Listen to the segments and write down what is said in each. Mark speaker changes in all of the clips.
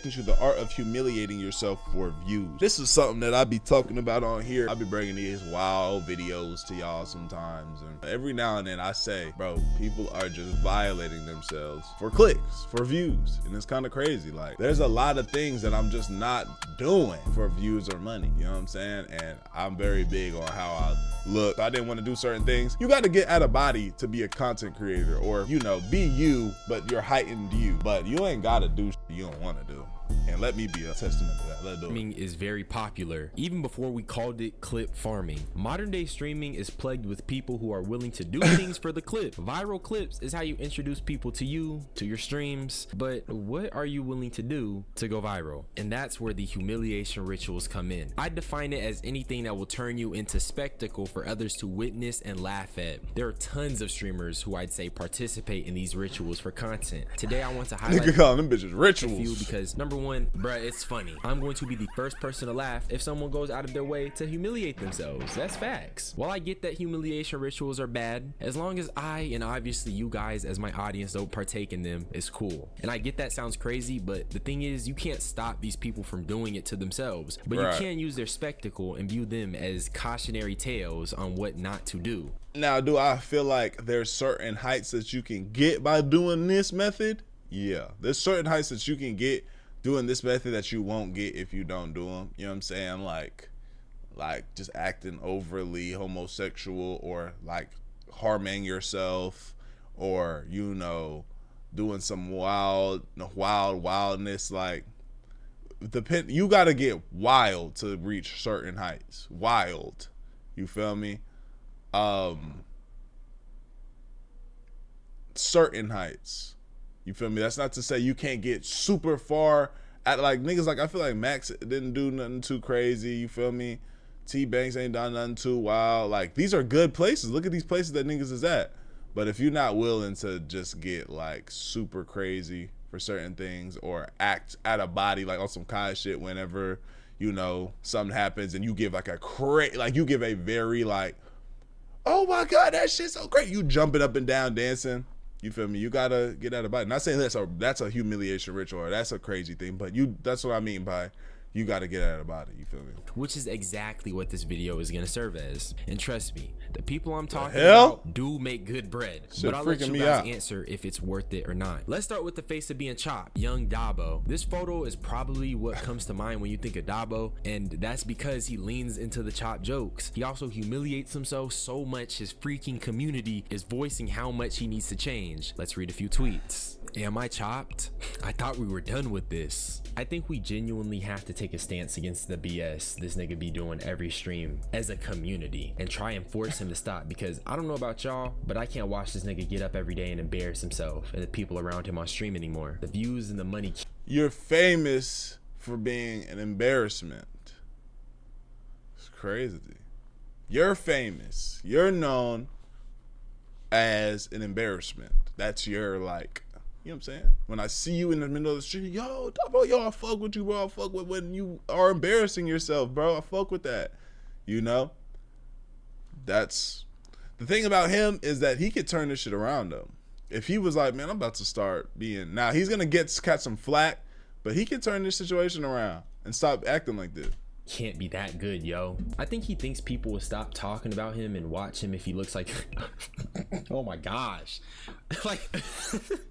Speaker 1: inject into the art of humiliating yourself for views. This is something that I be talking about on here. I be bringing these wild videos to y'all sometimes, and every now and then I say, bro, people are just violating themselves for clicks, for views, and it's kind of crazy. Like, there's a lot of things that I'm just not doing for views or money, you know what I'm saying? And I'm very big on how I look. If I didn't want to do certain things, you got to get out of body to be a content creator, or, you know, be you, but you're heightened you. But you ain't got to do shit you don't want to do. And let me be a testament to that. Let's do it.
Speaker 2: Streaming is very popular, even before we called it clip farming. Modern day streaming is plagued with people who are willing to do things for the clip. Viral clips is how you introduce people to you, to your streams, but what are you willing to do to go viral? And that's where the humiliation rituals come in. I define it as anything that will turn you into spectacle for others to witness and laugh at. There are tons of streamers who I'd say participate in these rituals for content. Today I want to highlight
Speaker 1: Nigga calling them bitches
Speaker 2: a
Speaker 1: rituals
Speaker 2: few because number one, bruh, it's funny. I'm going to be the first person to laugh if someone goes out of their way to humiliate themselves. That's facts. While I get that humiliation rituals are bad, as long as I, and obviously you guys as my audience, don't partake in them, it's cool. And I get that sounds crazy, but the thing is, you can't stop these people from doing it to themselves, but
Speaker 1: right.
Speaker 2: You can use their spectacle and view them as cautionary tales on what not to do.
Speaker 1: Now, do I feel like there's certain heights that you can get by doing this method? Yeah, there's certain heights that you can get doing this method that you won't get if you don't do them. You know what I'm saying? Like just acting overly homosexual, or like harming yourself, or, you know, doing some wildness. Like, you got to get wild to reach certain heights. Wild, you feel me? Certain heights. You feel me? That's not to say you can't get super far at, like, niggas. Like, I feel like Max didn't do nothing too crazy. You feel me? T Banks ain't done nothing too wild. Like, these are good places. Look at these places that niggas is at. But if you're not willing to just get like super crazy for certain things, or act out of body, like on some kind of shit whenever, you know, something happens, and you give like you give a very like, oh my God, that shit's so great. You jumping up and down dancing. You feel me? You gotta get out of body. Not saying that's a humiliation ritual, or that's a crazy thing, but that's what I mean by you gotta get out of body. You feel me?
Speaker 2: Which is exactly what this video is gonna serve as. And trust me, the people I'm talking about do make good bread.
Speaker 1: Shit,
Speaker 2: but I'll let you guys
Speaker 1: out.
Speaker 2: answer if it's worth it or not. Let's start with the face of being chopped. Young Dabo. This photo is probably what comes to mind when you think of Dabo, and that's because he leans into the chop jokes. He also humiliates himself so much his freaking community is voicing how much he needs to change. Let's read a few tweets. Am I chopped? I thought we were done with this. I think we genuinely have to take a stance against the BS this nigga be doing every stream as a community, and try and force him to stop, because I don't know about y'all, but I can't watch this nigga get up every day and embarrass himself and the people around him on stream anymore. The views and the money.
Speaker 1: You're famous for being an embarrassment. It's crazy. You're famous. You're known as an embarrassment. That's your, like, you know what I'm saying? When I see you in the middle of the street, yo, Dabo, yo, I fuck with you, bro. I fuck with when you are embarrassing yourself, bro. I fuck with that. You know? That's the thing about him, is that he could turn this shit around, though. If he was like, man, I'm about to start being, now he's gonna catch some flack, but he can turn this situation around and stop acting like this.
Speaker 2: Can't be that good, yo. I think he thinks people will stop talking about him and watch him if he looks like oh my gosh. Like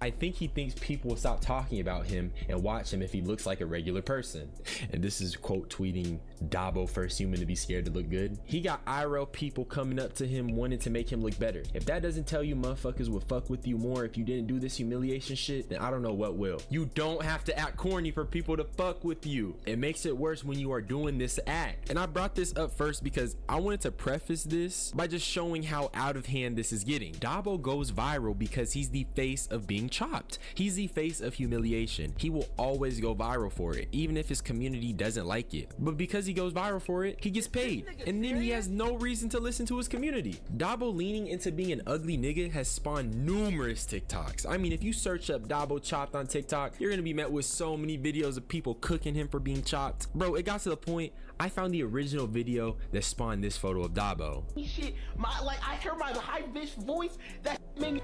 Speaker 2: I think he thinks people will stop talking about him and watch him if he looks like a regular person. And this is quote tweeting Dabo, first human to be scared to look good. He got IRL people coming up to him wanting to make him look better. If that doesn't tell you motherfuckers would fuck with you more if you didn't do this humiliation shit, then I don't know what will. You don't have to act corny for people to fuck with you. It makes it worse when you are doing this act. And I brought this up first because I wanted to preface this by just showing how out of hand this is getting. Dabo goes viral because he's the face of being chopped. He's the face of humiliation. He will always go viral for it, even if his community doesn't like it. But because he goes viral for it, he gets paid, and then he has no reason to listen to his community. Dabo leaning into being an ugly nigga has spawned numerous TikToks. I mean, if you search up Dabo chopped on TikTok, you're gonna be met with so many videos of people cooking him for being chopped. Bro, it got to the point I found the original video that spawned this photo of Dabo.
Speaker 3: Shit, I hear my high-pitched voice that made me.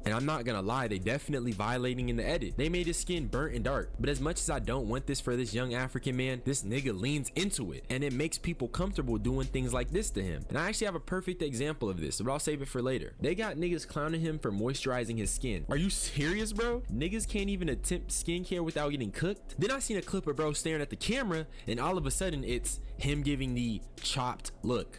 Speaker 2: And I'm not gonna lie, they definitely violating in the edit. They made his skin burnt and dark. But as much as I don't want this for this young African man, this nigga leans into it. And it makes people comfortable doing things like this to him. And I actually have a perfect example of this, but I'll save it for later. They got niggas clowning him for moisturizing his skin. Are you serious, bro? Niggas can't even attempt skincare without getting cooked? Then I seen a clip of bro staring at the camera, and all of a sudden it's him giving the chopped look.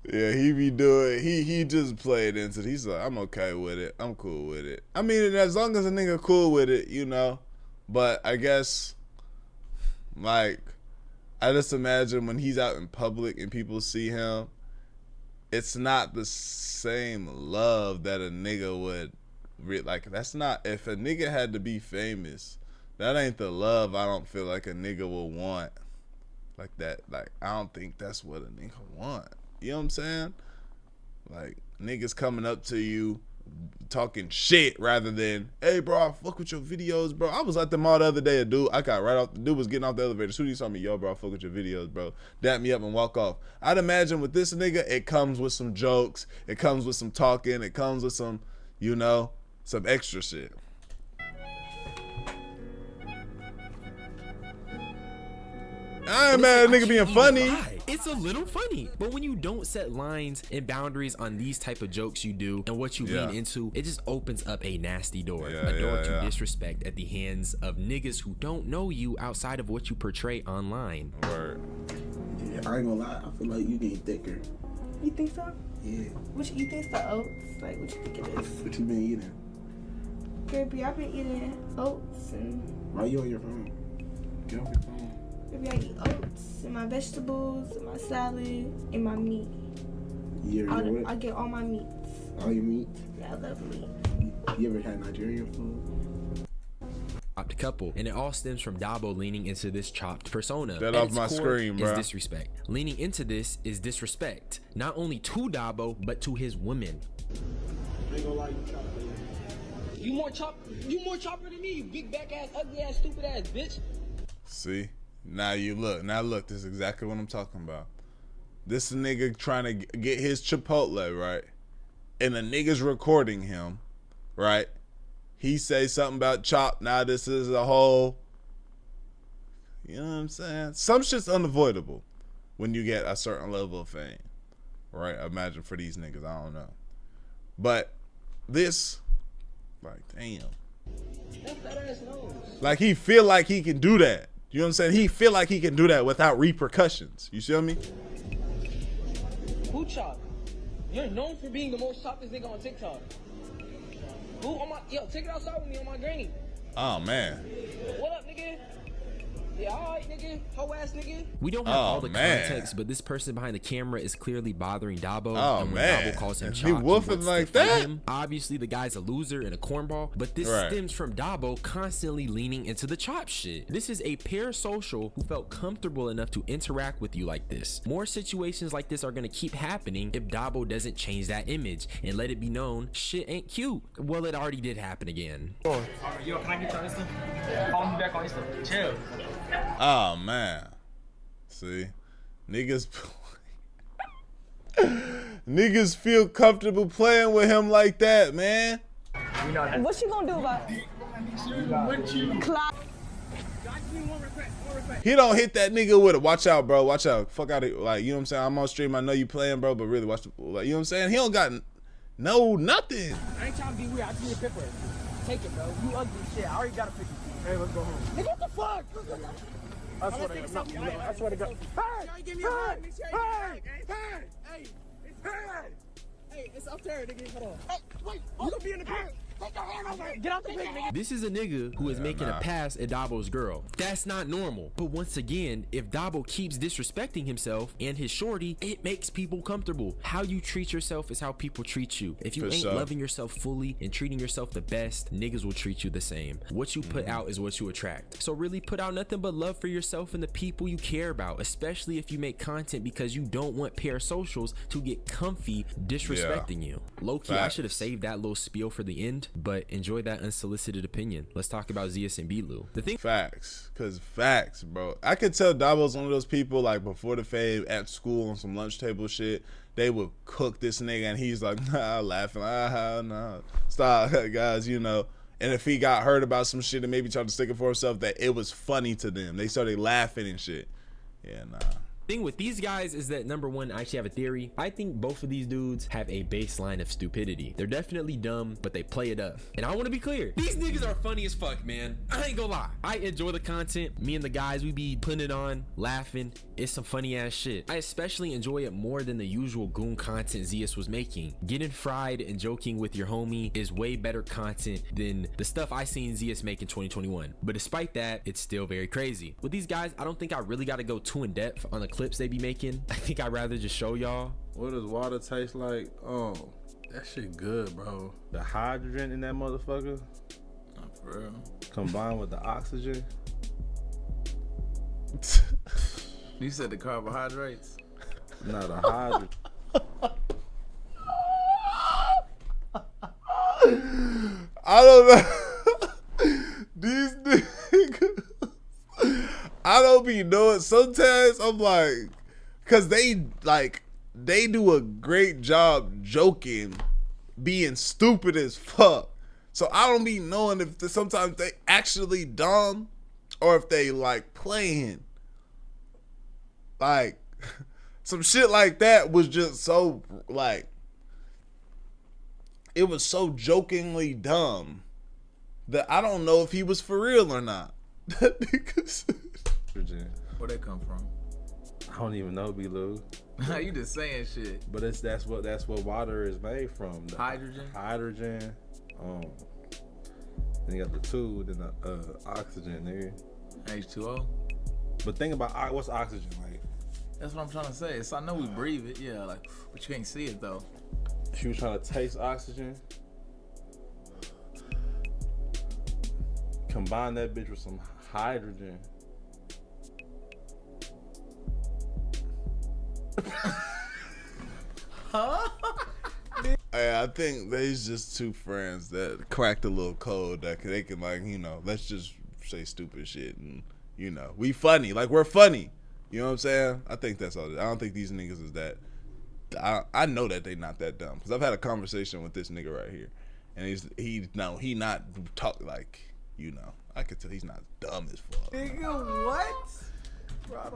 Speaker 1: Yeah, he be doing, he just played into it. He's like, I'm okay with it. I'm cool with it. I mean, as long as a nigga cool with it, you know. But I guess, like, I just imagine when he's out in public and people see him, it's not the same love that a nigga would, like, that's not, if a nigga had to be famous, that ain't the love I don't feel like a nigga will want. Like that, like, I don't think that's what a nigga want. You know what I'm saying? Like, niggas coming up to you talking shit rather than, hey bro, I fuck with your videos, bro. I was at the mall the other day, a dude, I got right off, the dude was getting off the elevator. As soon as he saw me, yo bro, I fuck with your videos, bro. Dap me up and walk off. I'd imagine with this nigga, it comes with some jokes, it comes with some talking, it comes with some, you know, some extra shit. I ain't mad at nigga being funny.
Speaker 2: It's a little funny, but when you don't set lines and boundaries on these type of jokes you do and what you lean into, it just opens up a nasty door. A door to disrespect at the hands of niggas who don't know you outside of what you portray online.
Speaker 1: Word.
Speaker 4: Yeah, I ain't gonna lie, I feel like you getting thicker.
Speaker 5: You think so?
Speaker 4: Yeah.
Speaker 5: What you think the oats? Like, what you think it is?
Speaker 4: What you been eating?
Speaker 5: Baby, I've been eating oats and...
Speaker 4: Why you on your phone? Get off your phone.
Speaker 5: Maybe I eat oats and my vegetables and my salad and my meat. I get all my meats.
Speaker 4: All your meat?
Speaker 5: Yeah, I love meat.
Speaker 4: You ever had Nigerian food?
Speaker 2: Chopped couple, and it all stems from Dabo leaning into this chopped persona.
Speaker 1: That off my screen, bro.
Speaker 2: Is disrespect. Leaning into this is disrespect, not only to Dabo but to his women.
Speaker 4: I ain't gonna lie,
Speaker 6: you more chopper than me, you big back ass, ugly ass, stupid ass bitch.
Speaker 1: See? Now you look. Now look, this is exactly what I'm talking about. This nigga trying to get his Chipotle, right? And the nigga's recording him, right? He say something about chop. Now this is a whole, you know what I'm saying? Some shit's unavoidable when you get a certain level of fame, right? Imagine for these niggas, I don't know. But this, like, damn. Like, he feel like he can do that. You know what I'm saying? He feel like he can do that without repercussions. You feel me?
Speaker 6: Who chop? You're known for being the most choppest nigga on TikTok. Who on my, yo, take it outside with me on my granny.
Speaker 1: Oh man.
Speaker 6: What up, nigga? Yeah, alright, nigga. Hoe ass nigga.
Speaker 2: We don't have all the context, but this person behind the camera is clearly bothering Dabo. And when Dabo calls him chopped,
Speaker 1: he woofing like that.
Speaker 2: Him. Obviously, the guy's a loser and a cornball, but this stems from Dabo constantly leaning into the chop shit. This is a parasocial who felt comfortable enough to interact with you like this. More situations like this are gonna keep happening if Dabo doesn't change that image and let it be known shit ain't cute. Well, it already did happen again.
Speaker 6: Yo, can I get you on Insta? Follow me back on Insta. Chill.
Speaker 1: Oh man, see, niggas feel comfortable playing with him like that, man.
Speaker 5: What you gonna do about it?
Speaker 1: He don't hit that nigga with it. Watch out, bro. Watch out. Fuck out of here. Like, you know what I'm saying? I'm on stream. I know you playing, bro, but really watch the, like, you know what I'm saying? He don't got nothing.
Speaker 6: I ain't trying to be weird. I just need a picture. Take it, bro. You ugly shit. I already got a picture. Hey, let's go home. Nigga, what the fuck? I swear to God. I swear to God. Hey, it's up there, nigga. Hold on. Hey, wait. You gonna be in the pit. Take your hand over. Get out the pit, nigga.
Speaker 2: This is a nigga who is making a pass at Dabo's girl. That's not normal. But once again, if Dabo keeps disrespecting himself and his shorty, it makes people comfortable. How you treat yourself is how people treat you. If you ain't loving yourself fully and treating yourself the best, niggas will treat you the same. What you put out is what you attract. So really put out nothing but love for yourself and the people you care about, especially if you make content because you don't want parasocials to get comfy disrespecting you. Low-key, I should have saved that little spiel for the end, but enjoy that unsolicited opinion. Let's talk about Zias and Beu. The thing.
Speaker 1: Facts, bro. I could tell Dabo's one of those people, like, before the fade at school on some lunch table shit, they would cook this nigga and he's like, nah, laughing, nah, stop, guys, you know. And if he got hurt about some shit and maybe tried to stick it for himself, that it was funny to them. They started laughing and shit. Yeah, nah.
Speaker 2: Thing with these guys is that, number one, I actually have a theory. I think both of these dudes have a baseline of stupidity. They're definitely dumb, but they play it up. And I want to be clear, these niggas are funny as fuck, man. I ain't gonna lie. I enjoy the content. Me and the guys, we be putting it on, laughing. It's some funny ass shit. I especially enjoy it more than the usual goon content Zias was making. Getting fried and joking with your homie is way better content than the stuff I seen Zias make in 2021. But despite that, it's still very crazy. With these guys, I don't think I really got to go too in depth on the clips they be making. I think I'd rather just show y'all.
Speaker 7: What does water taste like? Oh, that shit good, bro. The hydrogen in that motherfucker,
Speaker 8: For real.
Speaker 7: combined with the oxygen.
Speaker 8: You said the carbohydrates?
Speaker 7: No, the hydrogen.
Speaker 1: I don't know. These niggas, I don't be knowing. Sometimes I'm like, cause they do a great job joking, being stupid as fuck. So I don't be knowing if sometimes they actually dumb or if they like playing. Like some shit like that was just so like, it was so jokingly dumb that I don't know if he was for real or not. Because
Speaker 8: Where'd that come from?
Speaker 7: I don't even know, B-Lou.
Speaker 8: You just saying shit.
Speaker 7: But that's what water is made from. The
Speaker 8: Hydrogen?
Speaker 7: Hydrogen. Then you got the two, then the oxygen there.
Speaker 8: H2O?
Speaker 7: But think about what's oxygen like.
Speaker 8: That's what I'm trying to say. So I know we breathe it, yeah, like, but you can't see it though.
Speaker 7: She was trying to taste oxygen. Combine that bitch with some hydrogen.
Speaker 1: I think they's just two friends that cracked a little code that they can, like, you know, let's just say stupid shit and, you know, we funny, like we're funny. You know what I'm saying? I think that's all. I don't think these niggas is that. I know that they not that dumb because I've had a conversation with this nigga right here, and he not talk like, you know, I could tell he's not dumb as fuck.
Speaker 8: Nigga, what?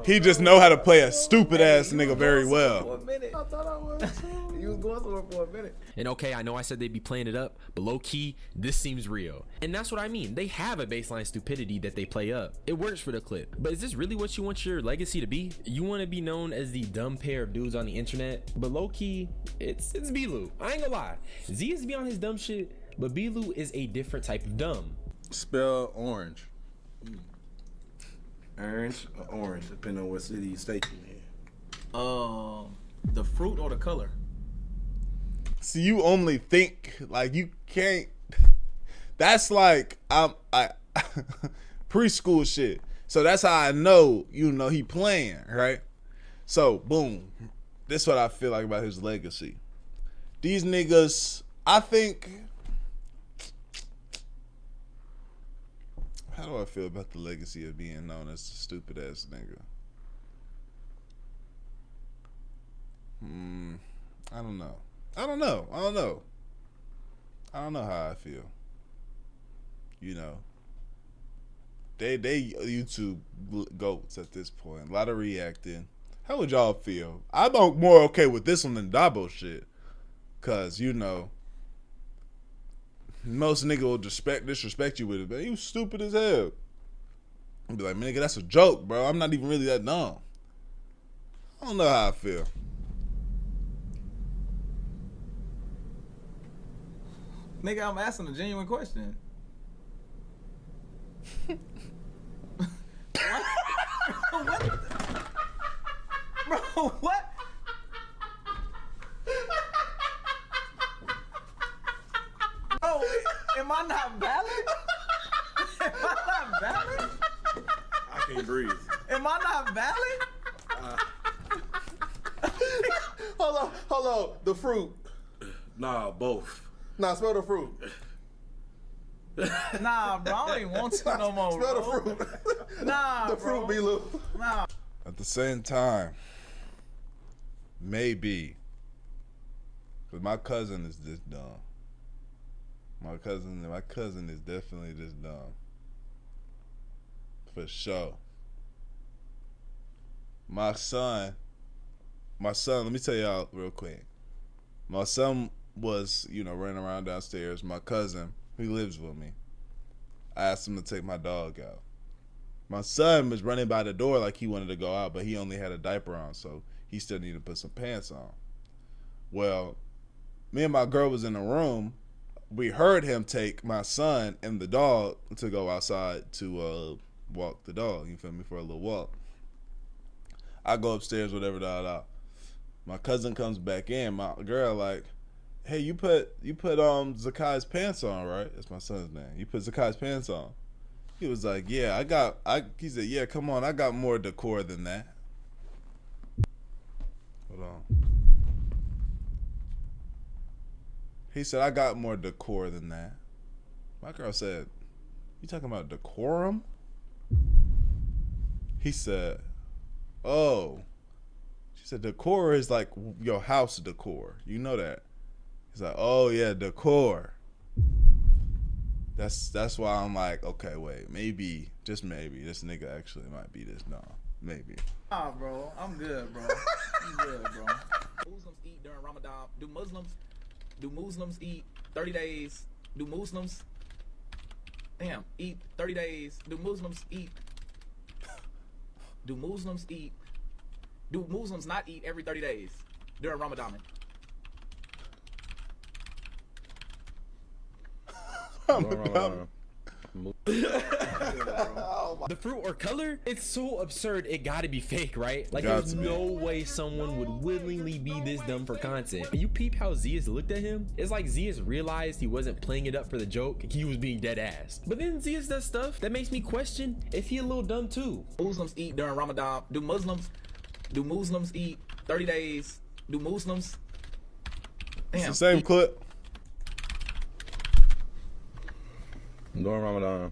Speaker 1: He just know how to play a stupid ass nigga very
Speaker 8: For
Speaker 1: well.
Speaker 8: a minute. I thought I was too. You was going somewhere for a minute.
Speaker 2: And okay, I know I said they'd be playing it up, but low key, this seems real. And that's what I mean. They have a baseline stupidity that they play up. It works for the clip. But is this really what you want your legacy to be? You want to be known as the dumb pair of dudes on the internet? But low key, it's Beu. I ain't gonna lie. Zias be on his dumb shit, but Beu is a different type of dumb.
Speaker 7: Spell orange.
Speaker 4: Orange or orange, depending on what city, state you in.
Speaker 8: The fruit or the color?
Speaker 1: See, you only think like you can't. That's like I preschool shit. So that's how I know, you know, he playing, right? So boom, this is what I feel like about his legacy. These niggas, I think. How do I feel about the legacy of being known as a stupid ass nigga? I don't know. I don't know how I feel. You know, they YouTube goats at this point. A lot of reacting. How would y'all feel? I'm more okay with this one than Dabo shit, cause you know, most nigga will disrespect you with it, man. You stupid as hell. I'll be like, man, nigga, that's a joke, bro. I'm not even really that dumb. I don't know how I feel.
Speaker 8: Nigga, I'm asking a genuine question. What? Bro, what? Bro, am I not valid? Am I not valid?
Speaker 7: I can't breathe.
Speaker 8: Am I not valid?
Speaker 7: Hold on. The fruit.
Speaker 4: Nah, both.
Speaker 7: Nah, smell the fruit.
Speaker 8: Nah, bro, I don't even want to no more.
Speaker 1: Smell the
Speaker 8: bro.
Speaker 1: fruit.
Speaker 8: Nah,
Speaker 1: The
Speaker 8: bro.
Speaker 1: fruit be little.
Speaker 8: Nah.
Speaker 1: At the same time, maybe, because my cousin is just dumb. My cousin is definitely just dumb. For sure. My son, let me tell y'all real quick. My son was, running around downstairs. My cousin, he lives with me, I asked him to take my dog out. My son was running by the door like he wanted to go out, but he only had a diaper on, so he still needed to put some pants on. Well, me and my girl was in the room. We heard him take my son and the dog to go outside to walk the dog, you feel me, for a little walk. I go upstairs, whatever, My cousin comes back in. My girl like, hey, you put Zakai's pants on, right? That's my son's name. You put Zakai's pants on. He was like, yeah, he said, yeah, come on, I got more decor than that. Hold on. He said, I got more decor than that. My girl said, you talking about decorum? He said, oh. She said, decor is like your house decor. You know that. He's like, oh yeah, decor. That's why I'm like, okay, wait, maybe, just maybe, this nigga actually might be this dumb. Maybe.
Speaker 8: Nah, bro. I'm good, bro. I'm good, bro. Muslims eat during Ramadan. Do Muslims eat 30 days? Do Muslims eat 30 days? Do Muslims not eat every 30 days during Ramadan?
Speaker 2: The fruit or color, it's so absurd it gotta be fake, right? Like
Speaker 1: Got
Speaker 2: there's
Speaker 1: to be.
Speaker 2: no way someone would willingly be this dumb for content. And you peep how Zias looked at him? It's like Zias realized he wasn't playing it up for the joke, he was being dead ass. But then Zias does stuff that makes me question if he a little dumb too.
Speaker 8: Muslims eat during Ramadan. Do Muslims eat 30 days? Do Muslims?
Speaker 1: It's the same clip.
Speaker 7: During Ramadan.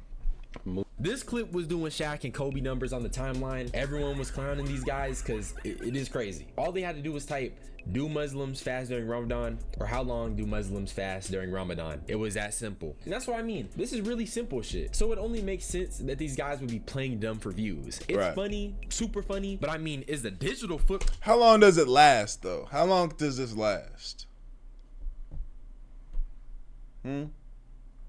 Speaker 2: This clip was doing Shaq and Kobe numbers on the timeline. Everyone was clowning these guys because it is crazy. All they had to do was type, do Muslims fast during Ramadan? Or how long do Muslims fast during Ramadan? It was that simple. And that's what I mean. This is really simple shit. So it only makes sense that these guys would be playing dumb for views. It's
Speaker 1: Right.
Speaker 2: funny, super funny, but I mean, is the digital foot...
Speaker 1: How long does it last, though? How long does this last?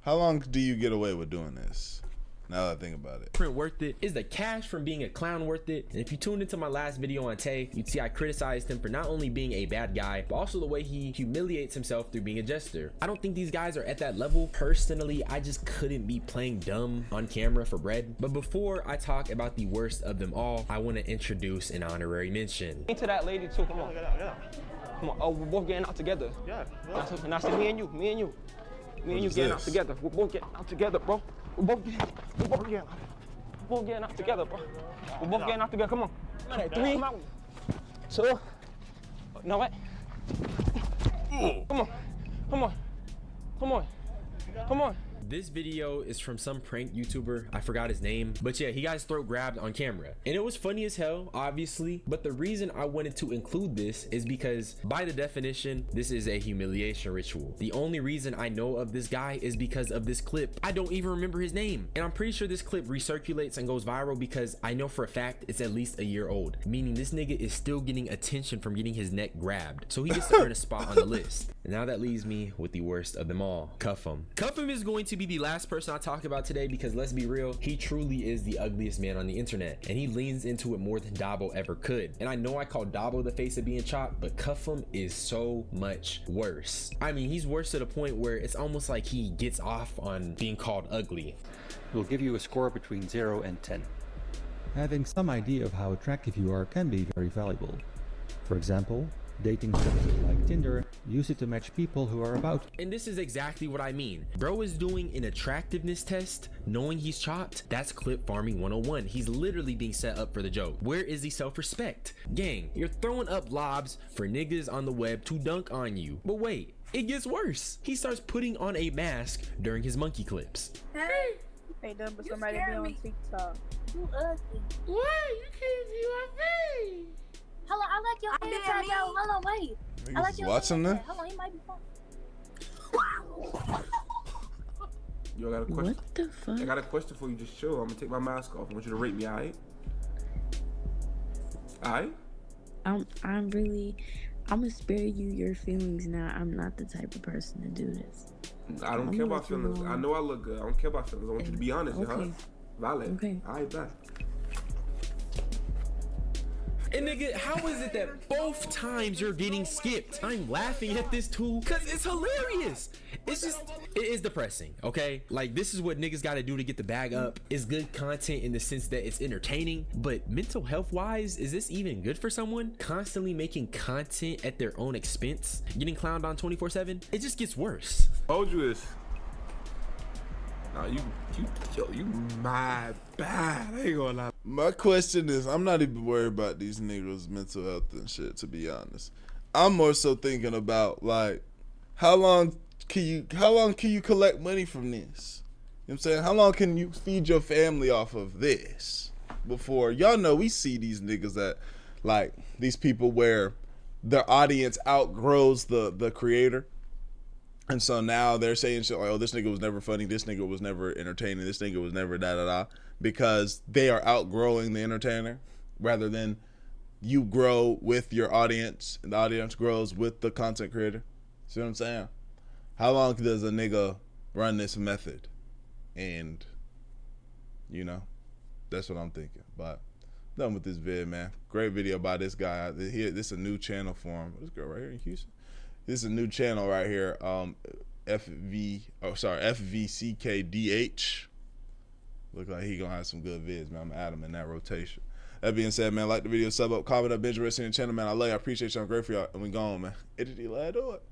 Speaker 1: How long do you get away with doing this? Now that I think about it.
Speaker 2: Print worth it? Is the cash from being a clown worth it? And if you tuned into my last video on Tay, you'd see I criticized him for not only being a bad guy, but also the way he humiliates himself through being a jester. I don't think these guys are at that level. Personally, I just couldn't be playing dumb on camera for bread. But before I talk about the worst of them all, I want to introduce an honorary mention.
Speaker 6: Into that lady too. Come on. Come on. Oh, we're both getting out together. Yeah. And I said, me and you getting out together. We're both getting out together, bro. We're both getting out together, bro. We're both getting out together. Come on. 3, 2. You know what? Come on.
Speaker 2: This video is from some prank YouTuber, I forgot his name, but yeah, he got his throat grabbed on camera. And it was funny as hell, obviously, but the reason I wanted to include this is because by the definition, this is a humiliation ritual. The only reason I know of this guy is because of this clip. I don't even remember his name. And I'm pretty sure this clip recirculates and goes viral because I know for a fact it's at least a year old, meaning this nigga is still getting attention from getting his neck grabbed. So he gets to earn a spot on the list. And now that leaves me with the worst of them all, Cuffam. Cuffam is going to be the last person I talk about today because let's be real, he truly is the ugliest man on the internet and he leans into it more than Dabo ever could. And I know I call Dabo the face of being chopped, but Cuffam is so much worse. I mean, he's worse to the point where it's almost like he gets off on being called ugly.
Speaker 9: We'll give you a score between 0 and 10. Having some idea of how attractive you are can be very valuable. For example, dating services like Tinder use it to match people who are about.
Speaker 2: And this is exactly what I mean. Bro is doing an attractiveness test knowing he's chopped. That's clip farming 101. He's literally being set up for the joke. Where is the self-respect? Gang, you're throwing up lobs for niggas on the web to dunk on you. But wait, it gets worse. He starts putting on a mask during his monkey clips.
Speaker 10: Hey, ain't done but somebody be on TikTok.
Speaker 5: You ugly.
Speaker 10: What? You can't see my face.
Speaker 5: Hold on, I like your haircut, yo. Hold on, wait. I like your
Speaker 1: watching that?
Speaker 5: Hold on, it might be fun.
Speaker 4: Yo, I got a question.
Speaker 10: What the fuck?
Speaker 4: I got a question for you. Just chill. I'm gonna take my mask off. I want you to rate me, alright? Alright?
Speaker 10: I'm gonna spare you your feelings now. I'm not the type of person to do this.
Speaker 4: I don't care about feelings. I know I look good. I don't care about feelings. I want you to be honest,
Speaker 10: okay.
Speaker 4: huh? Valid.
Speaker 10: Okay.
Speaker 4: Alright, bye.
Speaker 2: And nigga, how is it that both times you're getting skipped? I'm laughing at this too because it's hilarious. It's just, it is depressing, okay? Like, this is what niggas gotta do to get the bag up. It's good content in the sense that it's entertaining, but mental health wise, is this even good for someone? Constantly making content at their own expense, getting clowned on 24/7, it just gets worse.
Speaker 4: Told you this. Nah, you mad bad. I ain't gonna lie.
Speaker 1: My question is, I'm not even worried about these niggas' mental health and shit, to be honest. I'm more so thinking about, like, how long can you collect money from this? You know what I'm saying? How long can you feed your family off of this? Before, y'all know, we see these niggas that, like, these people where their audience outgrows the creator. And so now they're saying shit like, oh, this nigga was never funny, this nigga was never entertaining, this nigga was never da-da-da, because they are outgrowing the entertainer rather than you grow with your audience and the audience grows with the content creator. See what I'm saying? How long does a nigga run this method? And, you know, that's what I'm thinking. But done with this vid, man. Great video by this guy. This is a new channel for him. This girl right here in Houston. This is a new channel right here. FVCKDH. Look like he gonna have some good vids, man. I'm gonna add him in that rotation. That being said, man, like the video, sub up, comment up, binge, rest in the channel, man. I love you. I appreciate you. I'm great for y'all. And we gone, man. Let do it.